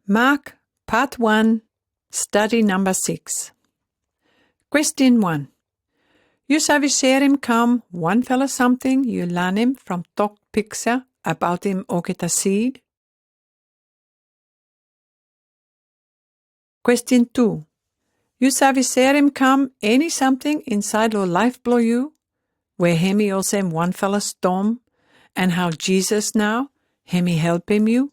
Mark, Part 1, Study number 6. Question 1. You savisser him come one fella something you learn him from talk picture about him och eta seed? Question 2. You savisser him come any something inside your life blow you, where hemi also him one fella storm, and how Jesus now, hemi help him you?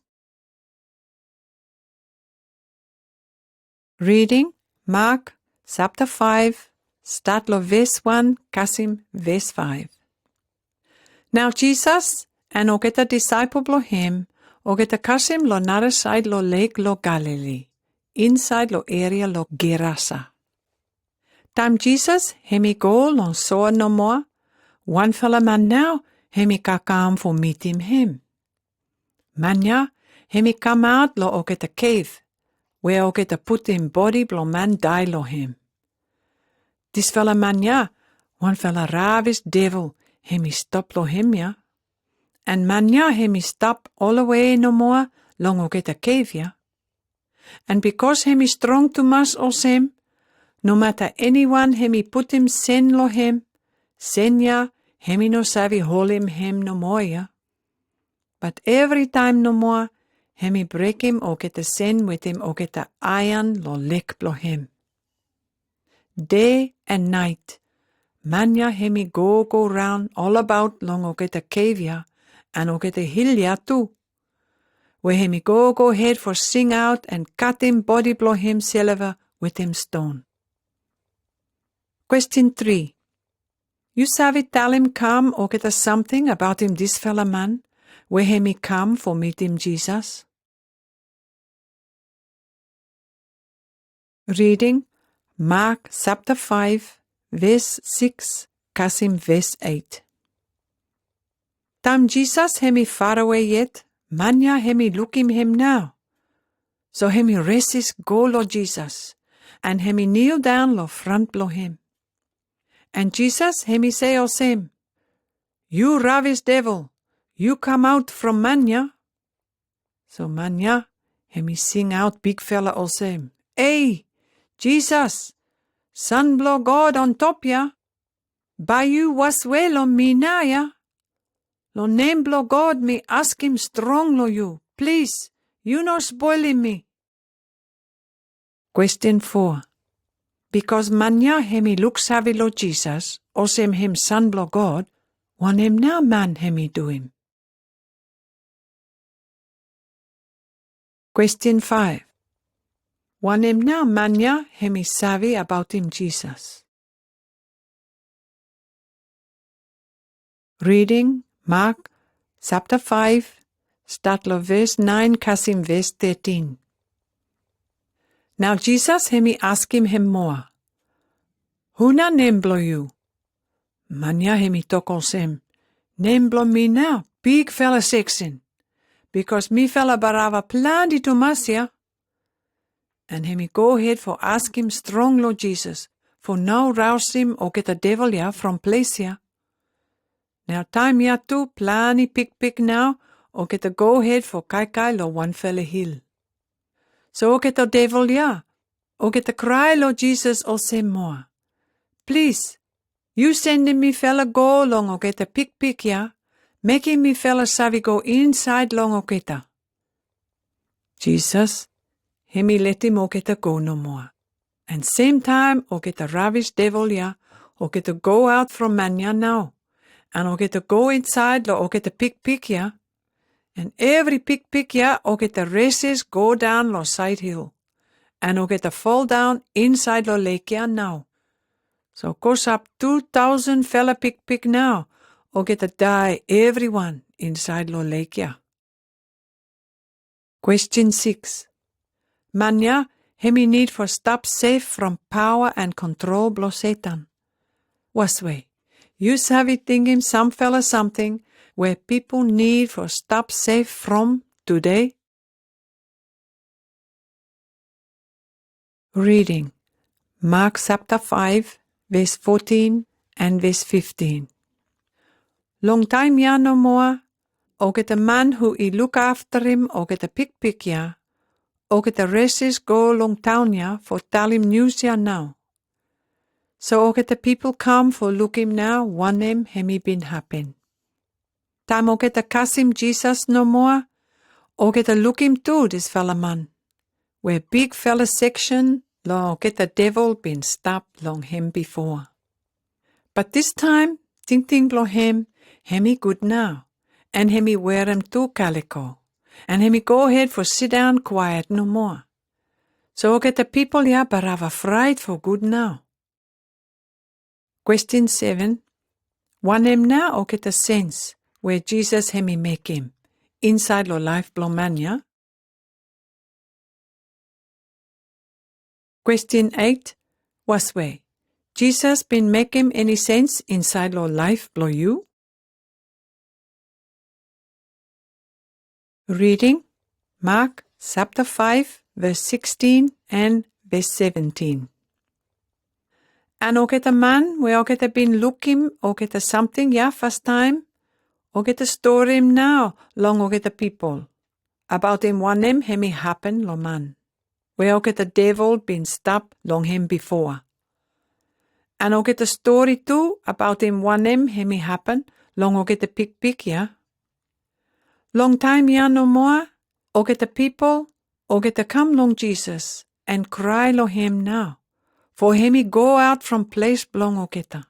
Reading Mark chapter 5, start lo verse 1, kasim verse 5. Now Jesus and og eta disciple lo him, og eta kasim lo nare side lo lake lo Galilee, inside lo area lo Gerasa. Time Jesus hemi go lo soa no more, one fella man now hemi ka come for meet him. Manya hemi come out lo og eta cave, where ook eta put him body blo man die lo him. Dis fella man ja, one fella ravis devil, hemi stop lo him ja. And man ja hemi stop all the way no more, long ook eta cave ja. And because hemi strong to mas os him, no matter anyone hemi put him sen lo him, sen ja, hemi no savi hol him no more ja. But every time no more, hemi break him ook eta sen with him ook eta iron lo lek blo him. Day and night, manja hemi go round all about long ook eta cave and ook eta hill too. Where hemi go head for sing out and cut him body blo him silver with him stone. Question 3. You savi tell him come ook eta something about him this fella man, where hemi come for meet him Jesus? Reading Mark chapter 5, verse 6, kasim verse 8. Time Jesus hemi far away yet, manya hemi look him now. So hemi resis go lo Jesus, and hemi kneel down lo front lo him. And Jesus hemi say os him, You ravis devil, you come out from manya. So manya hemi sing out big fella os him, Hey, Jesus, son blow God on top ya. By you was well on me now ya. Lo name blow God me ask him strong lo you. Please, you no spoiling me. Question 4. Because manya hemi look savvy lo Jesus, os him son blow God, one him now man hemi do him. Question 5. One him now manya hemi savvy about him Jesus. Reading Mark chapter 5, start lo verse 9, kasim verse 13. Now Jesus hemi ask him more. Huna name blow you? Manya hemi tokos him. Name blow me now, big fella sexin. Because me fella barava plenty to masya. And hemi go ahead for ask him strong Lord Jesus, for now rouse him or get a devil from place ya. Now time ya too, plenty pick now, or get a go ahead for kai lo one fella hill. So get a devil or get a cry Lord Jesus or say more. Please, you sending me fella go long or get a pick making me fella savi go inside long or get a. Jesus, hemi let him or get a go no more. And same time or get a ravish devil or get a go out from manya now. And or get a go inside or get a pick and every pick or get a races go down lo side hill. And or get a fall down inside lo lake now. So goes up 2,000 fella pick now, or get a die everyone inside lo lake Question 6. Manya hemi need for stop safe from power and control blo Satan. Was way, you savi thinking some fella something where people need for stop safe from today? Reading Mark chapter 5, verse 14 and verse 15. Long time no more, og get a man who look after him og get a pick Ook the restes go long town ya for tell him news ya now. So ook the people come for look him now, one him hemi been happen. Time ook the Kasim Jesus no more, ook the look him too this fella man. Where big fella section long get the devil been stopped long him before. But this time, ting blow him, hemi good now, and hemi wear him too calico, and hemi go ahead for sit down quiet no more. So get the people ya but have afraid for good now. Question 7. One him now or get a sense where Jesus hemi make him, inside lo life blow man ya? Question 8. Was way? Jesus been make him any sense inside lo life blow you? Reading Mark chapter 5 verse 16 and verse 17. And ook het a man where ook het a been looking ook het a something ya first time ook het a story him now long ook het a people about him one him hemi happen lo man where ook het a devil been stopped long him before. And ook het a story too about him one him hemi happen long ook het a pig ya. Long time ya no more, ook het a people, ook het a come long Jesus, and cry lo him now, for him he go out from place blong ook het a.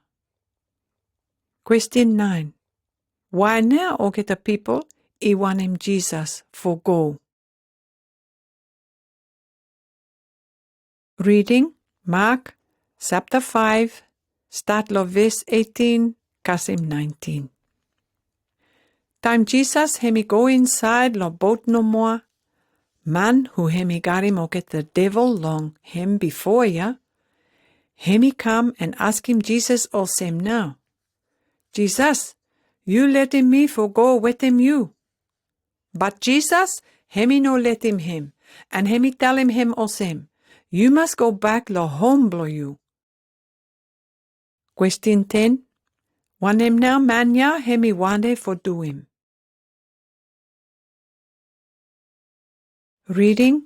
Question 9. Why now ook het a people, he want him Jesus for go? Reading Mark chapter 5, start lo verse 18, kasim 19. Time Jesus hemi go inside lo boat no more, man who hemi got him ook the devil long him before ya, hemi come and ask him Jesus all same now. Jesus, you let him me for go with him you. But Jesus, hemi no let him, and hemi tell him all same, you must go back lo home blow you. Question 10. One him now man ya hemi wande for do him. Reading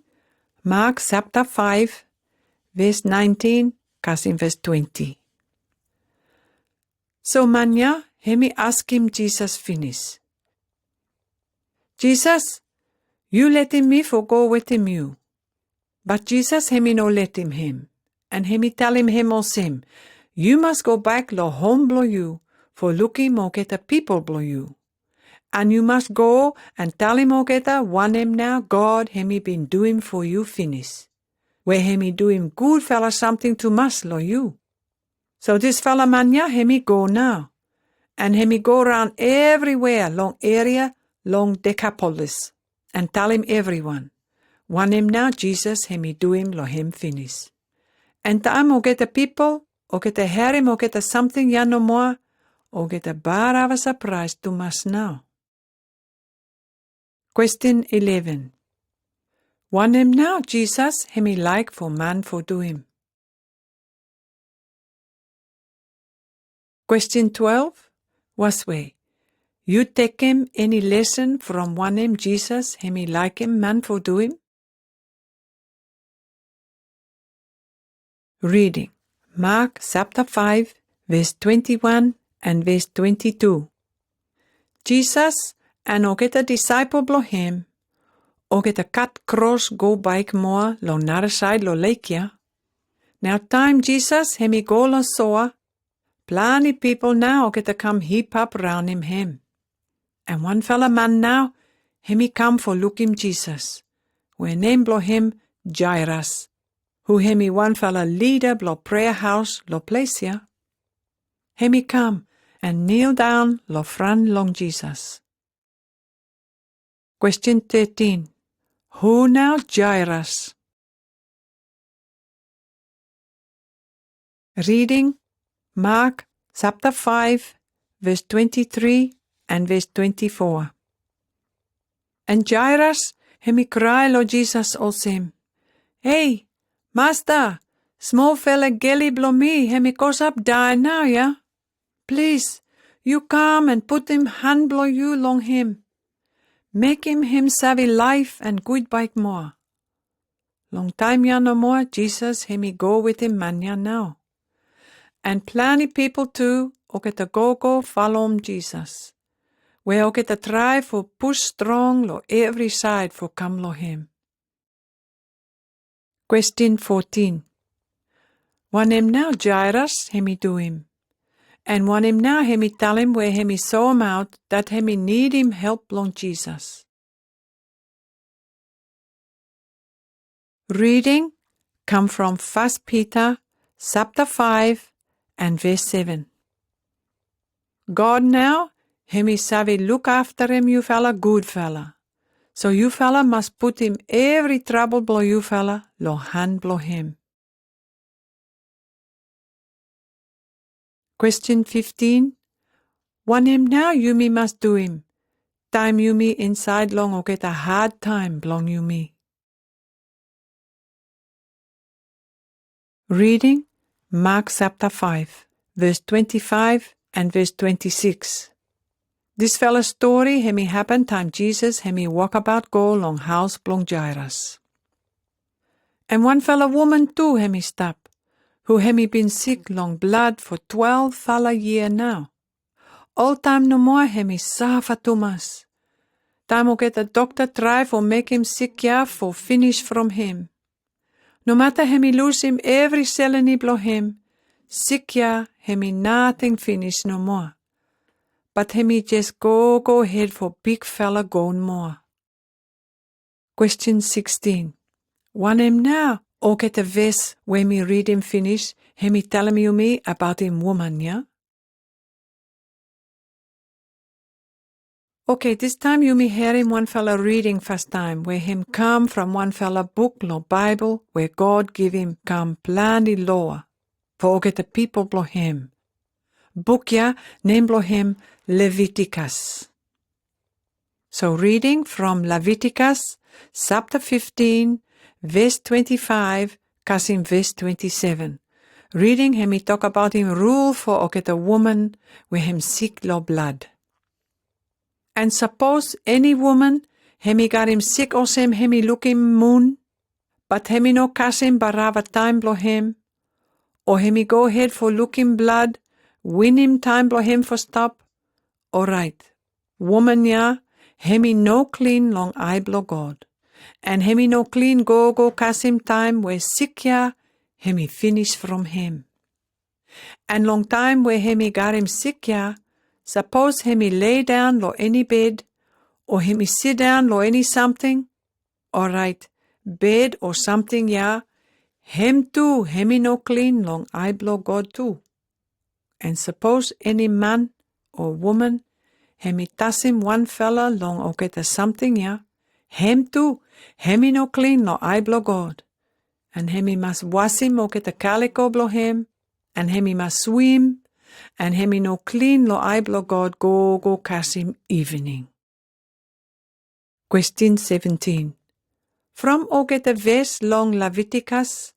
Mark chapter 5, verse 19, kasim verse 20. So manya, hemi ask him Jesus finish. Jesus, you let me for go with him you. But Jesus hemi no let him, and hemi tell him all same, you must go back lo home blow you, for looking mo get a people blow you. And you must go and tell him ogeta one him now God hemi been doing for you finish. Where hemi do him good fella something to mas lo you. So this fella manya hemi go now. And hemi go around everywhere long area, long Decapolis. And tell him everyone. One him now Jesus hemi do him lo him finish. And time ogeta people, ogeta hear him ogeta something ya no more, ogeta bar have a surprise to mas now. Question 11. One him now, Jesus, hemi like for man for do him. Question 12. Was way. You take him any lesson from one him, Jesus, hemi like him man for do him? Reading. Mark chapter 5, verse 21 and verse 22. Jesus, and ook het a disciple blow him, ook het a cut cross go bike more lo nare side lo lake ya. Now time Jesus hemi go lo soa, plenty people now ook het a come heap up round him. And one fella man now, hemi come for look him Jesus, who name blow him Jairus, who hemi one fella leader blow prayer house lo place ya. Hemi come and kneel down lo front long Jesus. Question 13. Who now Jairus? Reading Mark chapter 5, verse 23 and verse 24. And Jairus, hemi cry lo Jesus all same, hey, Master, small fella gelly blow me, hemi goes up die now, ya? Please, you come and put him hand blow you long him. Make him savvy life and good bike more. long time ya no more, Jesus hemi go with him manya now. And plenty people too, o get a go follow Jesus. Where o get a try for push strong lo every side for come lo him. Question 14. One him now Jairus hemi do him. And one him now hemi tell him where hemi saw him out that hemi need him help long Jesus. Reading come from 1 Peter chapter 5 and verse 7. God now, hemi savi look after him, you fella, good fella. So you fella must put him every trouble blow you fella, lo hand blow him. Question 15. One him now you me must do him. Time you me inside long or get a hard time blong you me. Reading Mark chapter 5, verse 25 and verse 26. This fella's story hemi happen time Jesus hemi walk about go long house blong Jairus. And one fella woman too hemi stop, who hemi been sick long blood for 12 fella year now. All time no more hemi suffer too much. Time o get a doctor try for make him sick ya for finish from him. No matter hemi lose him every cell in blow him, sick ya hemi nothing finish no more. But hemi just go ahead for big fella going more. Question 16. One him now, or get a verse when me read him finish, hemi tell him you me about him woman, yeah? Okay, this time you me hear him one fella reading first time, where him come from one fella book no Bible, where God give him come plenty law, for get the people blow him. Book ya, name blow him Leviticus. So reading from Leviticus, chapter 15, verse 25, casim verse 27. Reading him he talk about him rule for o get a woman, where him sick lo blood. And suppose any woman, hemi got him sick or sem hemi look him moon, but hemi no kasim barava time blow him, or hemi go ahead for look him blood, win him time blow him for stop. Alright, woman ya, hemi no clean long eye blow God, and hemi no clean go kasim time where sick ya, hemi finish from him. And long time where hemi got him sick ya, suppose hemi lay down lo any bed, or hemi sit down lo any something. Alright, bed or something ya, hem too, hemi no clean long eye blow God too. And suppose any man or woman, hemi tassim one fella long o get a something ya, hem too, hemi no clean lo eye blow God. And hemi must wash him o get a calico blow him, and hemi must swim, and hemi no clean lo eye blow God go kasim evening. Question 17. From o get a verse long Leviticus,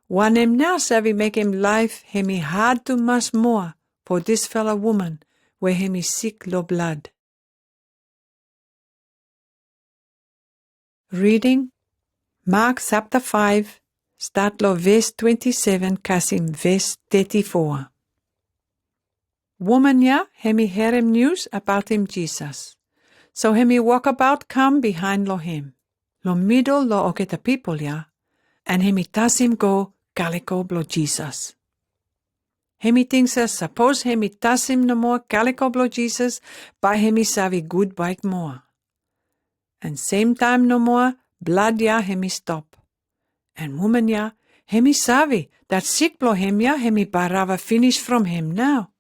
one him now savi make him life hemi hard to much more for this fella woman where hemi sick lo blood. Reading Mark chapter 5, start lo verse 27, kasim verse 34. Woman ya, hemi hear him news about him Jesus. So hemi walk about come behind lo him. Lo middle lo o get a people ya, and hemi tas him go calico blo Jesus. Hemi thinks suppose hemi tas him no more calico blo Jesus, by hemi savi good bike more. And same time no more, blood ya hemi stop. And woman ya, hemi savi, that sick blow him ya, hemi barava finish from him now.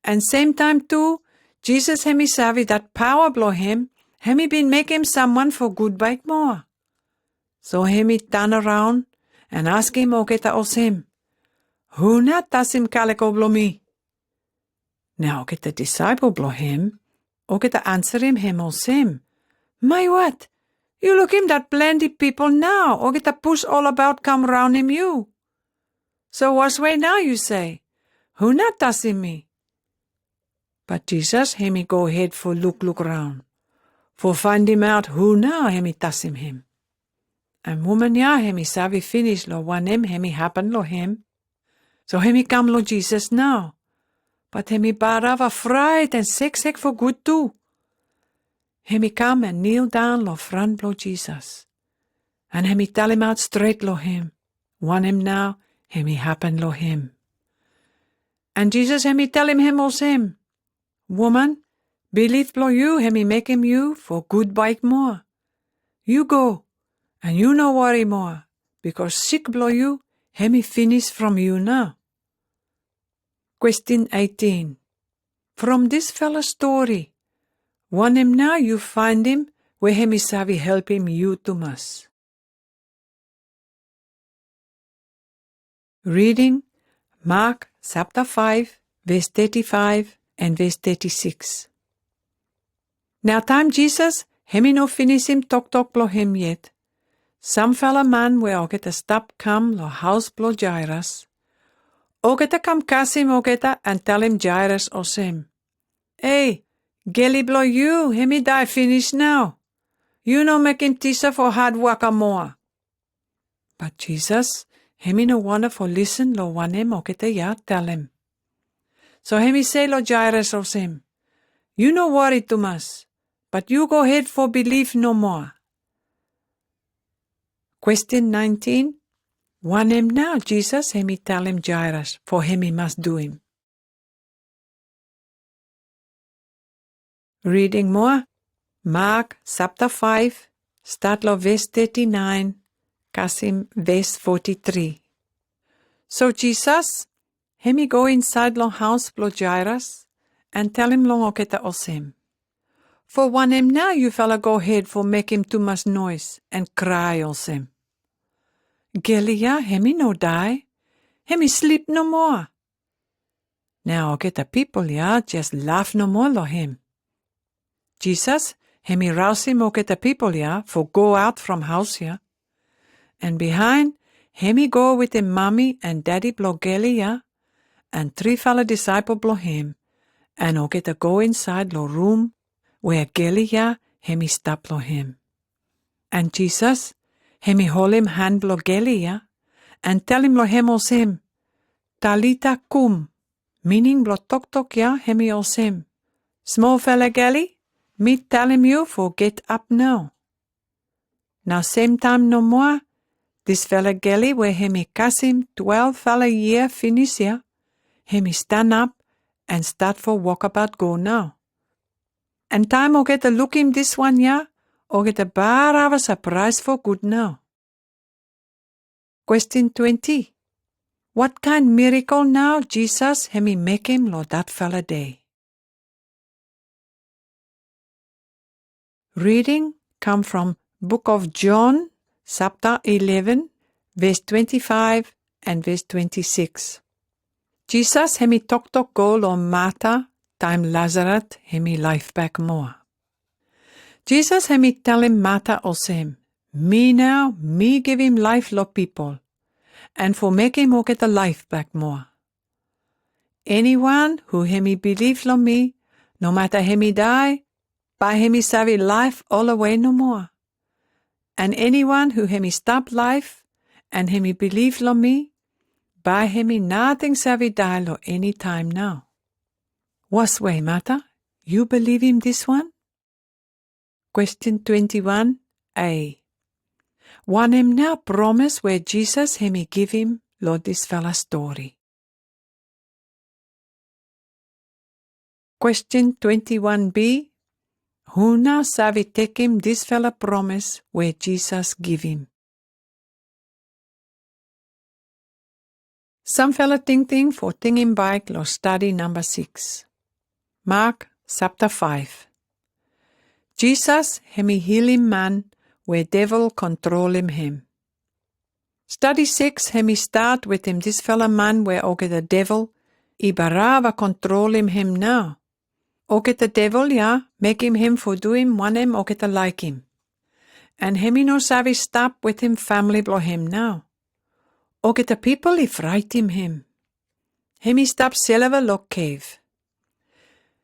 And same time too, Jesus hemi savi, that power blow him, hemi been make him someone for good bike more. So hemi turn around and ask him o get os him, who na tas him calico blow me? Now get the disciple blow him, o get the answer him os him. My what? You look him that plenty people now, or get a push all about come round him you. So what's way now you say? Who not tassim me? But Jesus hemi go ahead for look round, for find him out who now hemi tassim him. And woman ya, hemi savi finish lo wanem hemi happen lo him. So hemi come lo Jesus now. But hemi barava fright and sick for good too. Hemi come and kneel down lo front lo Jesus. And hemi tell him out straight lo him. Want him now, hemi happen lo him. And Jesus hemi tell him also him. Woman, believe lo you, hemi make him you for good bike more. You go, and you no worry more, because sick blow you, hemi finish from you now. Question 18. From this fella story, want him now you find him, where hemi savi help him you to mas. Reading Mark chapter 5, verse 35 and verse 36. Now time Jesus, hemi no finish him talk lo him yet. Some fella man where ogeta stop come lo house blo Jairus. Ogeta come kasim ogeta and tell him Jairus os him. Hey, gelly blow you, hemi die finish now. You no make him tisa for hard work more. But Jesus, hemi no wonder for listen lo one him ogeta ya tell him. So hemi say lo Jairus os him. You no worry too much, but you go ahead for believe no more. Question 19. Want him now, Jesus, hemi tell him Jairus, for hemi must do him. Reading more. Mark chapter 5, start lo verse 39, kasim verse 43. So Jesus, hemi go inside lo house lo Jairus, and tell him lo oketa os him. For want him now, you fella go ahead for make him too much noise, and cry os him. Gelia, hemi no die. Hemi sleep no more. Now get the people, ya, just laugh no more lo him. Jesus, hemi rouse him get the people, ya, for go out from house, ya. And behind, hemi go with him mommy and daddy blo Gelia, and 3 fella disciple blo him, and get to go inside lo room, where Gelia, hemi stop lo him. And Jesus, hemi hold him hand blo Gelia, and tell him lo him os him. Talita kum, meaning blo tok ya hemi os him. Small fella Geli, me tell him you for get up now. Now same time no more, this fella Geli where hemi kasim 12 fella year finish ya, hemi stand up and start for walkabout go now. And time o get a look him this one ya, o get a bar have a surprise for good now. Question 20. What kind miracle now Jesus hemi make him lo that fella day? Reading come from Book of John, chapter 11, verse 25 and verse 26. Jesus hemi tok go lo Martha, time Lazarus hemi life back more. Jesus hemi tell him Martha os him, me now, me give him life lo people, and for make him o get a life back more. Anyone who hemi believe lo me, no matter hemi die, by hemi savi life all away no more. And anyone who hemi stop life, and hemi believe lo me, by hemi nothing savi die lo any time now. Was way, Martha? You believe him this one? Question 21, A. Want him now promise where Jesus hemi give him lo this fella story. Question 21b. Who now savi take him this fella promise where Jesus give him? Some fella ting for him bike lo study number 6. Mark chapter 5. Jesus hemi heal him man where devil control him. Study 6 hemi start with him this fella man where oge the devil I barava control him now. Oge the devil ya make him for do him want him oge the like him. And hemi no savi stop with him family blow him now. Oge the people I fright him. Hemi stop silver lo cave.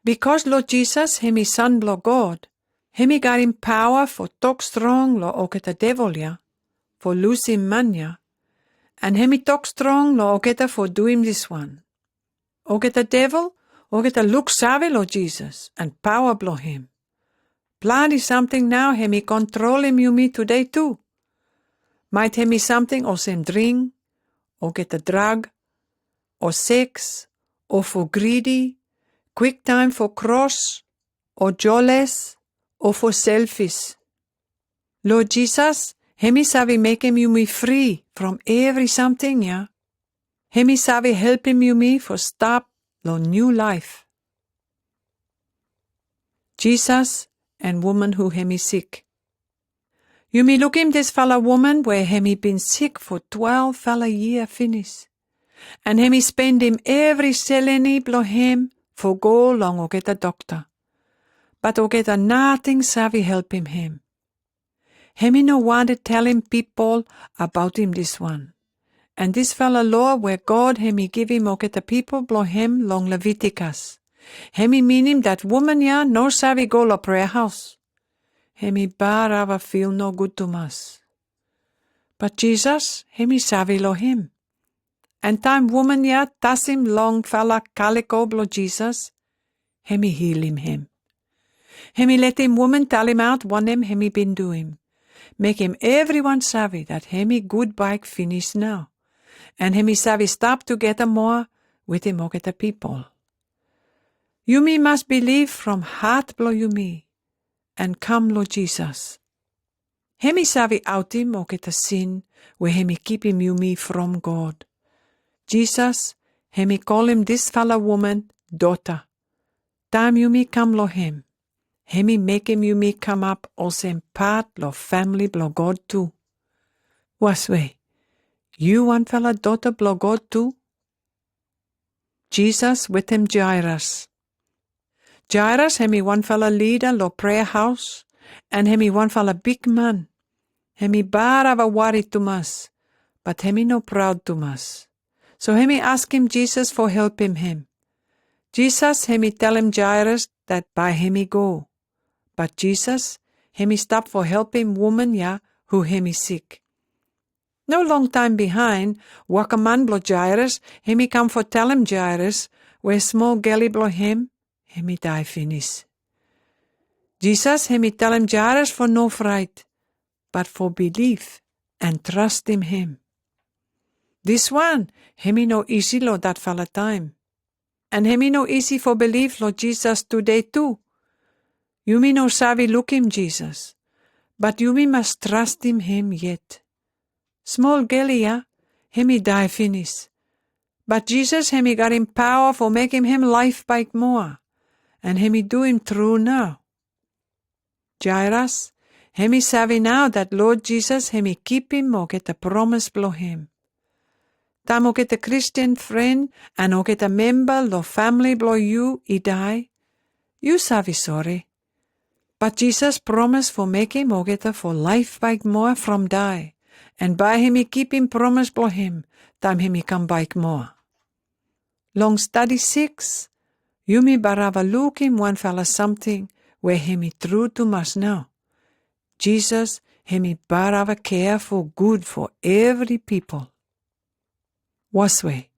Because Lord Jesus hemi son blow God, hemi got him power for talk strong lo oge the devil ya, for lose him mania. And hemi talk strong lo ogeta for do him this one. Ogeta devil, ogeta look savvy lo Jesus, and power blow him. Bloody something now hemi control him you me today too. Might hemi something or some drink, or get a drug, or sex, or for greedy, quick time for cross, or jealous, or for selfish. Lord Jesus, hemi savi make him you me free from every something, yeah? Hemi savi help him you me for start lo new life. Jesus and woman who hemi sick. You me look him this fella woman where hemi been sick for 12 fella year finish. And hemi spend him every seleni blow him for go long or get a doctor. But or get a nothing savvy help him. Hemi no want to tell him people about him this one. And this fella law where God hemi give him or get the people blow him long Leviticus. Hemi mean him that woman ya no savvy go lo prayer house. Hemi barava feel no good to us. But Jesus, hemi savvy lo him. And time woman ya tas him long fella calico blow Jesus, hemi heal him. Hemi let him woman tell him out one hemi been do him. Make him everyone savvy that hemi good bike finish now. And hemi savvy stop to get a more with him or get a people. You me must believe from heart blow you me. And come Lord Jesus. Hemi savvy out him or get a sin where hemi keep him you me from God. Jesus, hemi call him this fella woman, daughter. Time you me come lo him. Hemi make him you me come up also in part lo family blo God too. Was way, you one fella daughter blo God too? Jesus with him Jairus. Jairus hemi one fella leader lo prayer house, and hemi one fella big man. Hemi barava worry to mas, but hemi no proud to mas. So hemi ask him Jesus for help him. Jesus hemi tell him Jairus that by hemi go. But Jesus hemi stop for help him woman ya who hemi sick. No long time behind, waka man blow Jairus, hemi come for tell him Jairus, where small gelly blow him, hemi die finish. Jesus hemi tell him Jairus for no fright, but for believe and trust in him. This one, hemi no easy lo that fella time. And hemi no easy for believe lo Jesus today too. You me no savvy look him Jesus, but you me must trust him yet. Small gelly ya, hemi die finish. But Jesus hemi got him power for make him life bike more, and hemi do him true now. Jairus, hemi savvy now that Lord Jesus hemi keep him or get a promise blow him. Time or get a Christian friend and or get a member lo family blow you, he die. You savvy sorry. But Jesus promise for make him or get a for life bike more from die. And by him he keep him promise blow him, time him he come bike more. Long Stadi 6, you me barava look him one fella something where him he true to us now. Jesus him he barava care for good for every people. Was way,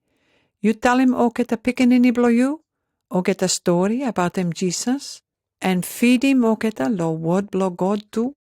you tell him or get a pickaninny blow you, or get a story about him Jesus, and feed him or get a lo word blow God too.